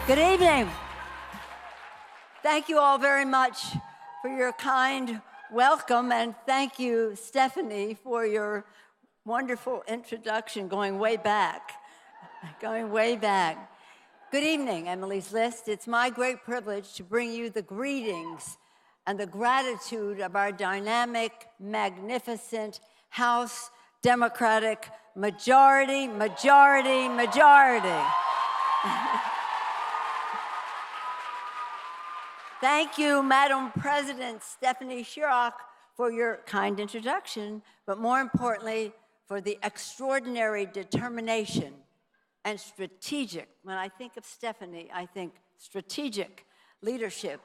Good evening. Thank you all very much for your kind welcome, and thank you, Stephanie, for your wonderful introduction going way back. Good evening, Emily's List. It's my great privilege to bring you the greetings and the gratitude of our dynamic, magnificent House Democratic majority. Thank you, Madam President Stephanie Chirac, for your kind introduction, but more importantly, for the extraordinary determination and strategic, when I think of Stephanie, I think strategic leadership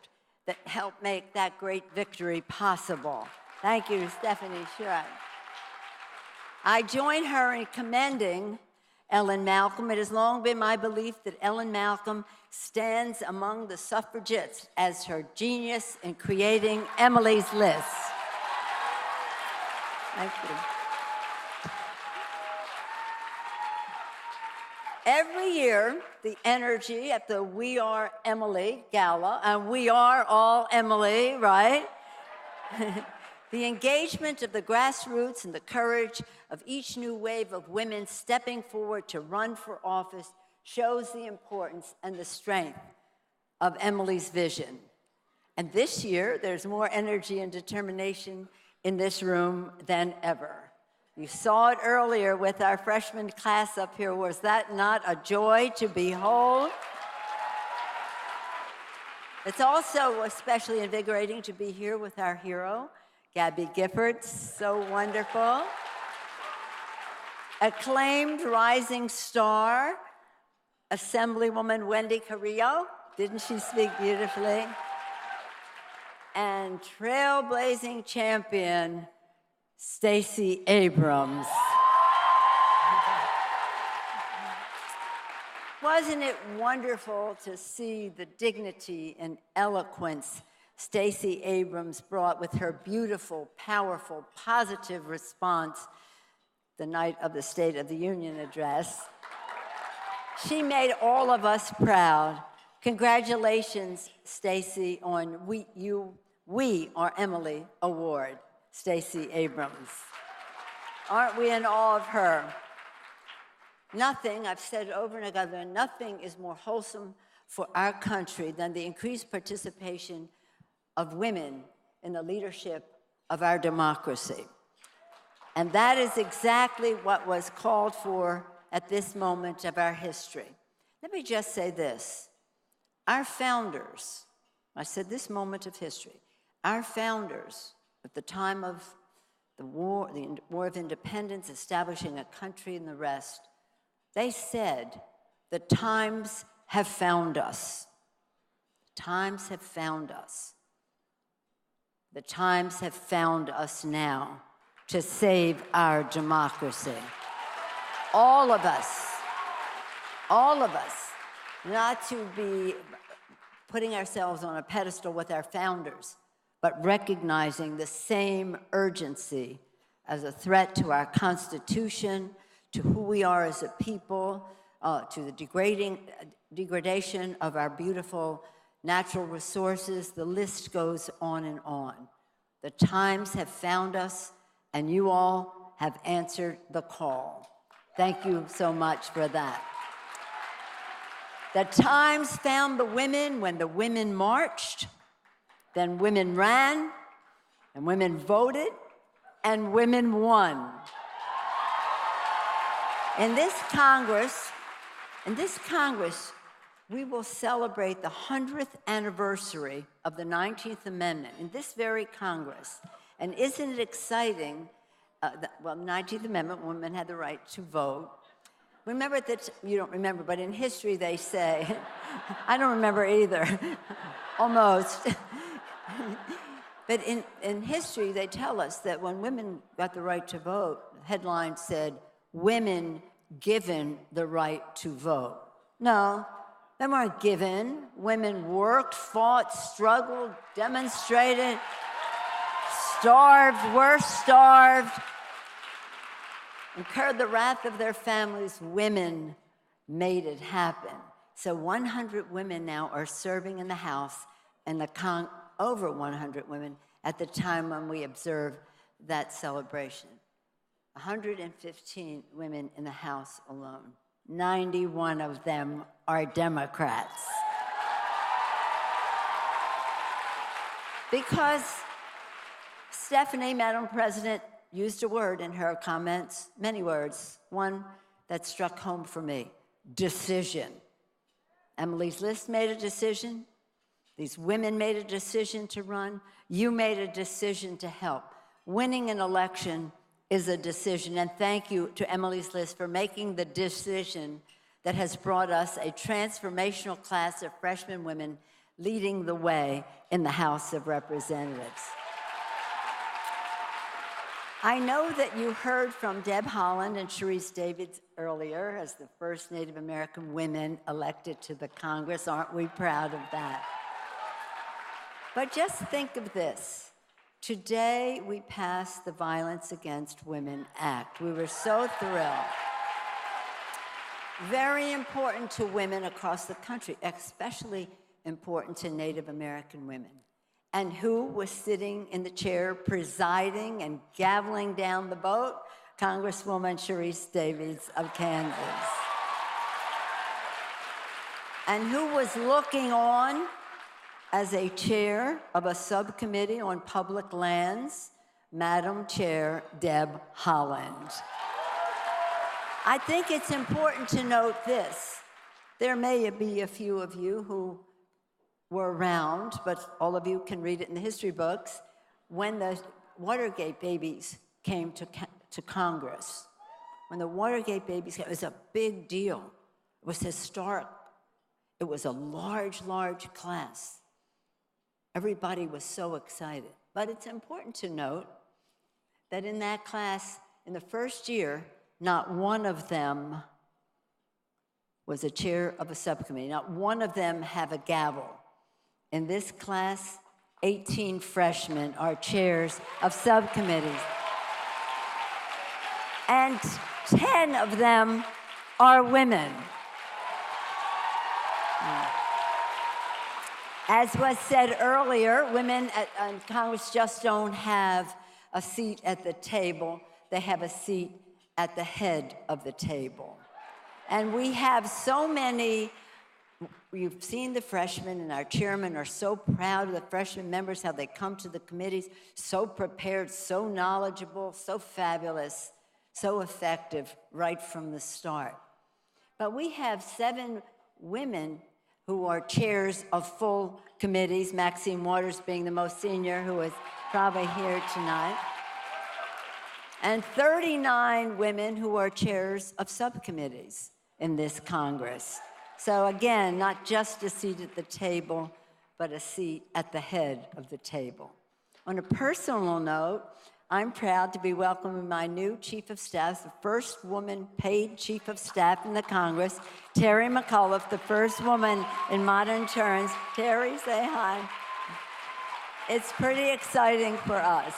that helped make that great victory possible. Thank you, Stephanie Chirac. I join her in commending Ellen Malcolm. It has long been my belief that Ellen Malcolm stands among the suffragettes as her genius in creating Emily's List. Thank you. Every year, the energy at the We Are Emily Gala, and we are all Emily, right? The engagement of the grassroots and the courage of each new wave of women stepping forward to run for office shows the importance and the strength of Emily's vision. And this year, there's more energy and determination in this room than ever. You saw it earlier with our freshman class up here. Was that not a joy to behold? It's also especially invigorating to be here with our hero, Gabby Giffords, so wonderful. Acclaimed rising star, Assemblywoman Wendy Carrillo, didn't she speak beautifully? And trailblazing champion, Stacey Abrams. Wasn't it wonderful to see the dignity and eloquence Stacey Abrams brought with her beautiful, powerful, positive response the night of the State of the Union address? She made all of us proud. Congratulations, Stacey, on We Are Emily Award, Stacey Abrams. Aren't we in awe of her? Nothing, I've said over and over, nothing is more wholesome for our country than the increased participation of women in the leadership of our democracy. And that is exactly what was called for at this moment of our history. Let me just say this. Our founders, I said this moment of history, our founders at the time of the War of Independence, establishing a country and the rest, they said, the times have found us. The times have found us. The times have found us now to save our democracy. All of us, not to be putting ourselves on a pedestal with our founders, but recognizing the same urgency as a threat to our Constitution, to who we are as a people, to the degradation of our beautiful natural resources. The list goes on and on. The times have found us, and you all have answered the call. Thank you so much for that. The times found the women when the women marched, then women ran, and women voted, and women won. In this Congress, we will celebrate the 100th anniversary of the 19th Amendment in this very Congress. And isn't it exciting? The 19th Amendment, women had the right to vote. Remember that, you don't remember, but in history they say, I don't remember either, almost. But in history they tell us that when women got the right to vote, the headline said, women given the right to vote. No, they weren't given. Women worked, fought, struggled, demonstrated, were starved, incurred the wrath of their families. Women made it happen. So 100 women now are serving in the House, and over 100 women at the time when we observe that celebration. 115 women in the House alone. 91 of them are Democrats. Because Stephanie, Madam President, used a word in her comments, many words, one that struck home for me: decision. Emily's List made a decision. These women made a decision to run. You made a decision to help. Winning an election is a decision, and thank you to Emily's List for making the decision that has brought us a transformational class of freshman women leading the way in the House of Representatives. I know that you heard from Deb Haaland and Sharice Davids earlier as the first Native American women elected to the Congress. Aren't we proud of that? But just think of this. Today, we passed the Violence Against Women Act. We were so thrilled. Very important to women across the country, especially important to Native American women. And who was sitting in the chair presiding and gaveling down the vote? Congresswoman Sharice Davids of Kansas. And who was looking on as a chair of a subcommittee on public lands? Madam Chair Deb Haaland. I think it's important to note this. There may be a few of you who were around, but all of you can read it in the history books, when the Watergate babies came to Congress. When the Watergate babies came, it was a big deal. It was historic. It was a large, large class. Everybody was so excited. But it's important to note that in that class, in the first year, not one of them was a chair of a subcommittee. Not one of them have a gavel. In this class, 18 freshmen are chairs of subcommittees. And 10 of them are women. As was said earlier, women in Congress just don't have a seat at the table. They have a seat at the head of the table. And we have so many. You've seen the freshmen, and our chairmen are so proud of the freshman members, how they come to the committees, so prepared, so knowledgeable, so fabulous, so effective right from the start. But we have 7 women who are chairs of full committees, Maxine Waters being the most senior, who is probably here tonight, and 39 women who are chairs of subcommittees in this Congress. So again, not just a seat at the table, but a seat at the head of the table. On a personal note, I'm proud to be welcoming my new Chief of Staff, the first woman paid Chief of Staff in the Congress, Terry McAuliffe, the first woman in modern terms. Terry, say hi. It's pretty exciting for us.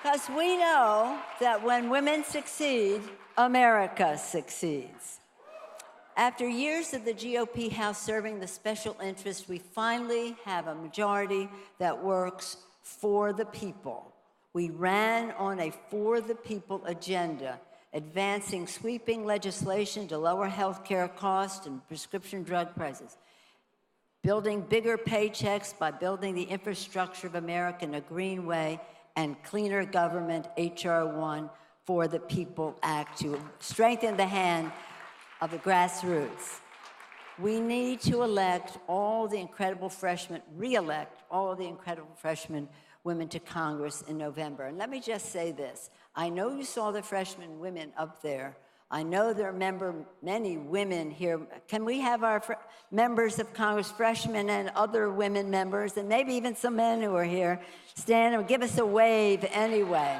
Because we know that when women succeed, America succeeds. After years of the GOP House serving the special interest, we finally have a majority that works for the people. We ran on a for the people agenda, advancing sweeping legislation to lower health care costs and prescription drug prices, building bigger paychecks by building the infrastructure of America in a green way, and cleaner government, H.R. 1, for the People Act, to strengthen the hand of the grassroots. We need to elect all the incredible freshmen, re-elect all the incredible freshman women to Congress in November. And let me just say this. I know you saw the freshman women up there. I know there are many women here. Can we have our members of Congress, freshmen and other women members, and maybe even some men who are here, stand and give us a wave anyway.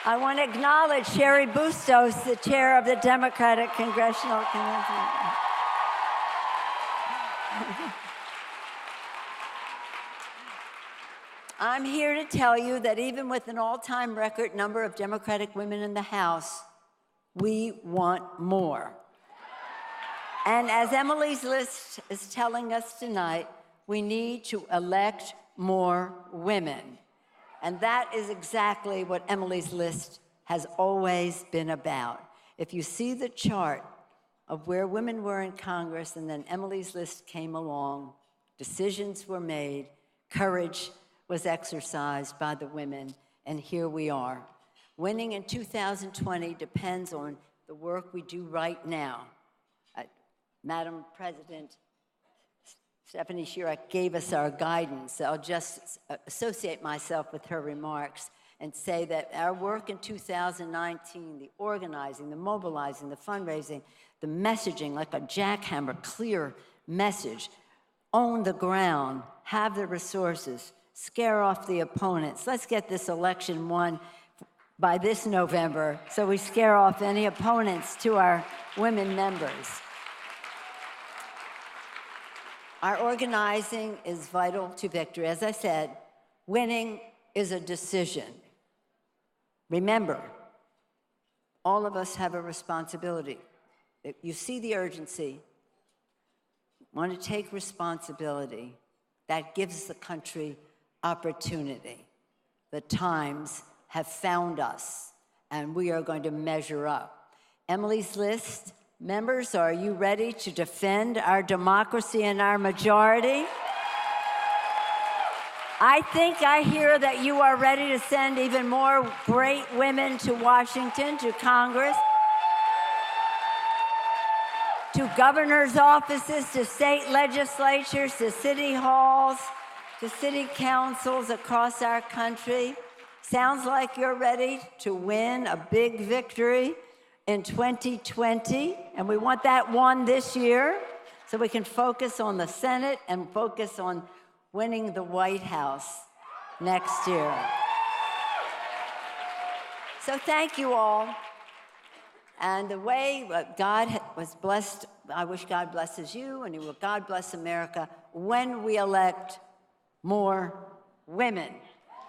I want to acknowledge Sherry Bustos, the chair of the Democratic Congressional Committee. I'm here to tell you that even with an all-time record number of Democratic women in the House, we want more. And as Emily's list is telling us tonight, we need to elect more women. And that is exactly what Emily's list has always been about. If you see the chart of where women were in Congress and then Emily's list came along, decisions were made, courage was exercised by the women, and here we are. Winning in 2020 depends on the work we do right now. Madam President Stephanie Shirek gave us our guidance. I'll just associate myself with her remarks and say that our work in 2019, the organizing, the mobilizing, the fundraising, the messaging, like a jackhammer, clear message, own the ground, have the resources, scare off the opponents. Let's get this election won by this November so we scare off any opponents to our women members. Our organizing is vital to victory. As I said, winning is a decision. Remember, all of us have a responsibility. If you see the urgency, want to take responsibility, that gives the country opportunity. The times have found us, and we are going to measure up. Emily's list, members, are you ready to defend our democracy and our majority? I think I hear that you are ready to send even more great women to Washington, to Congress, to governors' offices, to state legislatures, to city halls, to city councils across our country. Sounds like you're ready to win a big victory in 2020, and we want that won this year so we can focus on the Senate and focus on winning the White House next year. So thank you all. And the way God was blessed, I wish God blesses you, and God bless America when we elect more women.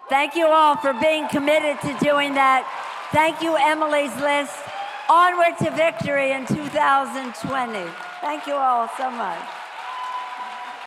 Thank you all for being committed to doing that. Thank you, Emily's List. Onward to victory in 2020. Thank you all so much.